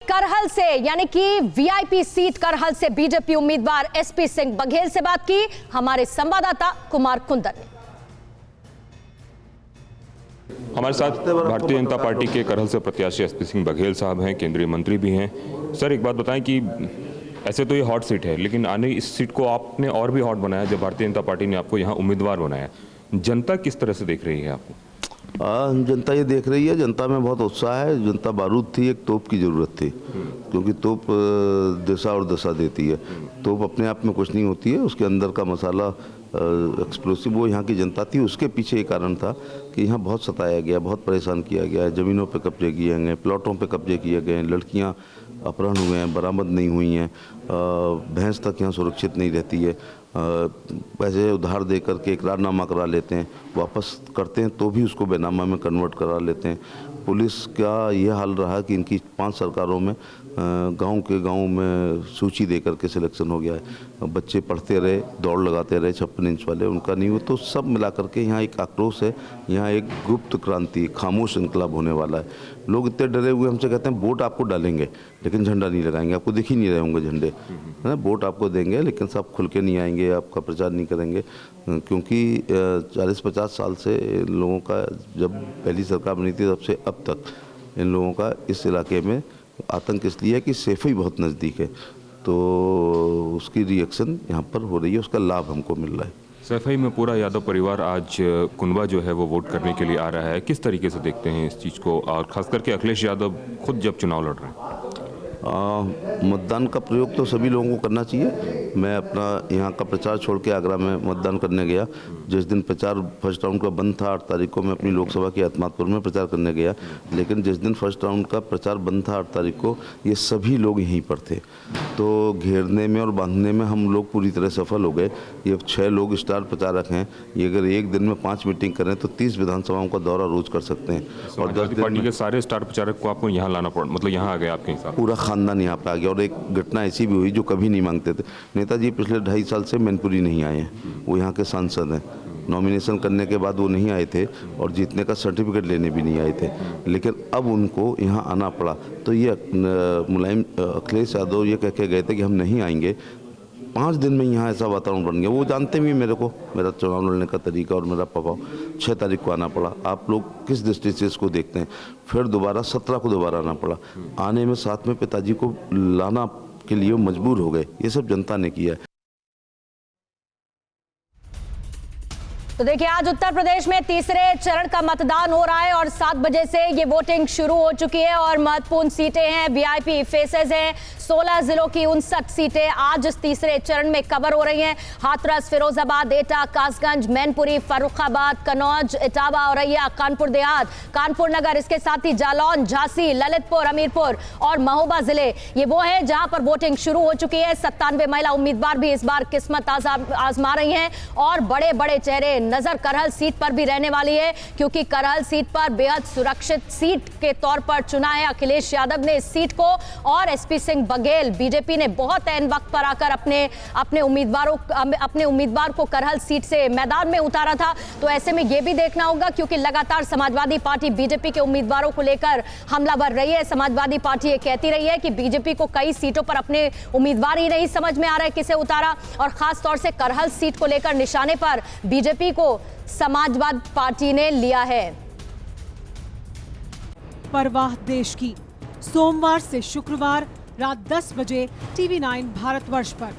करहल से यानी कि वीआईपी सीट करहल से बीजेपी उम्मीदवार एसपी सिंह बघेल से बात की हमारे संवाददाता कुमार कुंदन ने। हमारे साथ भारतीय जनता पार्टी के करहल से प्रत्याशी एसपी सिंह बघेल साहब हैं, केंद्रीय मंत्री भी हैं। सर, एक बात बताएं कि ऐसे तो ये हॉट सीट है, लेकिन आने इस सीट को आपने और भी हॉट बनाया जब भारतीय जनता पार्टी ने आपको यहाँ उम्मीदवार बनाया। जनता किस तरह से देख रही है आपको? जनता ये देख रही है, जनता में बहुत उत्साह है। जनता बारूद थी, एक तोप की ज़रूरत थी, क्योंकि तोप दिशा और दशा देती है। तोप अपने आप में कुछ नहीं होती है, उसके अंदर का मसाला एक्सप्लोसिव, वो यहाँ की जनता थी। उसके पीछे ये कारण था कि यहाँ बहुत सताया गया, बहुत परेशान किया गया है। ज़मीनों पे कब्जे किए गए, प्लॉटों पे कब्जे किए गए, लड़कियाँ अपहरण हुए हैं, बरामद नहीं हुई हैं, भैंस तक यहाँ सुरक्षित नहीं रहती है। पैसे उधार दे करके इकरारनामा करा लेते हैं, वापस करते हैं तो भी उसको बेनामा में कन्वर्ट करा लेते हैं। पुलिस का ये हाल रहा कि इनकी 5 सरकारों में गांव के गांव में सूची दे करके सिलेक्शन हो गया है। बच्चे पढ़ते रहे, दौड़ लगाते रहे, 56 इंच वाले, उनका नहीं हो। तो सब मिला करके यहाँ एक आक्रोश है, यहाँ एक गुप्त क्रांति, खामोश इनकलाब होने वाला है। लोग इतने डरे हुए हमसे कहते हैं वोट आपको डालेंगे लेकिन झंडा नहीं लगाएंगे, आपको दिख ही नहीं रहे होंगे झंडे, है ना। वोट आपको देंगे लेकिन सब खुल के नहीं आएंगे, आपका प्रचार नहीं करेंगे, क्योंकि 40-50 साल से इन लोगों का, जब पहली सरकार बनी थी तब से अब तक इन लोगों का इस इलाके में आतंक इसलिए है कि सेफई बहुत नज़दीक है, तो उसकी रिएक्शन यहाँ पर हो रही है, उसका लाभ हमको मिल रहा है। सैफई में पूरा यादव परिवार आज कुंडवा जो है वो वोट करने के लिए आ रहा है, किस तरीके से देखते हैं इस चीज़ को, और खास करके अखिलेश यादव खुद जब चुनाव लड़ रहे हैं? मतदान का प्रयोग तो सभी लोगों को करना चाहिए। मैं अपना यहाँ का प्रचार छोड़ के आगरा में मतदान करने गया। जिस दिन प्रचार फर्स्ट राउंड का बंद था, 8 तारीख को मैं अपनी लोकसभा के एतमादपुर में प्रचार करने गया, लेकिन जिस दिन फर्स्ट राउंड का प्रचार बंद था 8 तारीख को, ये सभी लोग यहीं पर थे। तो घेरने में और बांधने में हम लोग पूरी तरह सफल हो गए। ये 6 लोग स्टार प्रचारक हैं, ये अगर एक दिन में 5 मीटिंग करें तो 30 विधानसभाओं का दौरा रोज कर सकते हैं। और 10 दिन पार्टी के सारे स्टार प्रचारक को आपको यहाँ लाना पड़ा, मतलब यहाँ आ गए आपके हिसाब? पूरा खानदान यहाँ पे आ गया। और एक घटना ऐसी भी हुई जो कभी नहीं मांगते थे। नेताजी पिछले 2.5 साल से मैनपुरी नहीं आए हैं, वो यहाँ के सांसद हैं। नॉमिनेशन करने के बाद वो नहीं आए थे और जीतने का सर्टिफिकेट लेने भी नहीं आए थे, लेकिन अब उनको यहाँ आना पड़ा। तो ये मुलायम अखिलेश यादव ये कह के गए थे कि हम नहीं आएंगे। 5 दिन में यहाँ ऐसा वातावरण बन गया। वो जानते भी मेरे को, मेरा चुनाव लड़ने का तरीका और मेरा प्रभाव। 6 तारीख को आना पड़ा। आप लोग किस दृष्टि से इसको देखते हैं? फिर दोबारा 17 को दोबारा आना पड़ा। आने में साथ में पिताजी को लाना के लिए मजबूर हो गए। ये सब जनता ने किया है। तो देखिए, आज उत्तर प्रदेश में तीसरे चरण का मतदान हो रहा है और 7 बजे से ये वोटिंग शुरू हो चुकी है और महत्वपूर्ण सीटें हैं, वीआईपी फेसेस हैं। 16 जिलों की 59 सीटें आज इस तीसरे चरण में कवर हो रही हैं। हाथरस, फिरोजाबाद, एटा, कासगंज, मैनपुरी, फर्रुखाबाद, कन्नौज, इटावा, औरैया, कानपुर देहात, कानपुर नगर, इसके साथ ही जालौन, झांसी, ललितपुर, हमीरपुर और महोबा जिले, ये वो है जहां पर वोटिंग शुरू हो चुकी है। 97 महिला उम्मीदवार भी इस बार किस्मत आजमा रही हैं और बड़े बड़े चेहरे नजर करहल सीट पर भी रहने वाली है, क्योंकि करहल सीट पर बेहद सुरक्षित सीट के तौर पर चुना है अखिलेश यादव ने इस सीट को। और एसपी सिंह बघेल, बीजेपी ने बहुत ऐन वक्त पर आकर अपने उम्मीदवार को करहल सीट से मैदान में उतारा था। तो ऐसे में यह भी देखना होगा, क्योंकि लगातार समाजवादी पार्टी बीजेपी के उम्मीदवारों को लेकर हमलावर रही है। समाजवादी पार्टी ये कहती रही है कि बीजेपी को कई सीटों पर अपने उम्मीदवार ही नहीं समझ में आ रहा है किसे उतारा, और खास तौर से करहल सीट को लेकर निशाने पर बीजेपी को समाजवाद पार्टी ने लिया है। परवाह देश की, सोमवार से शुक्रवार रात 10 बजे TV9 भारतवर्ष पर।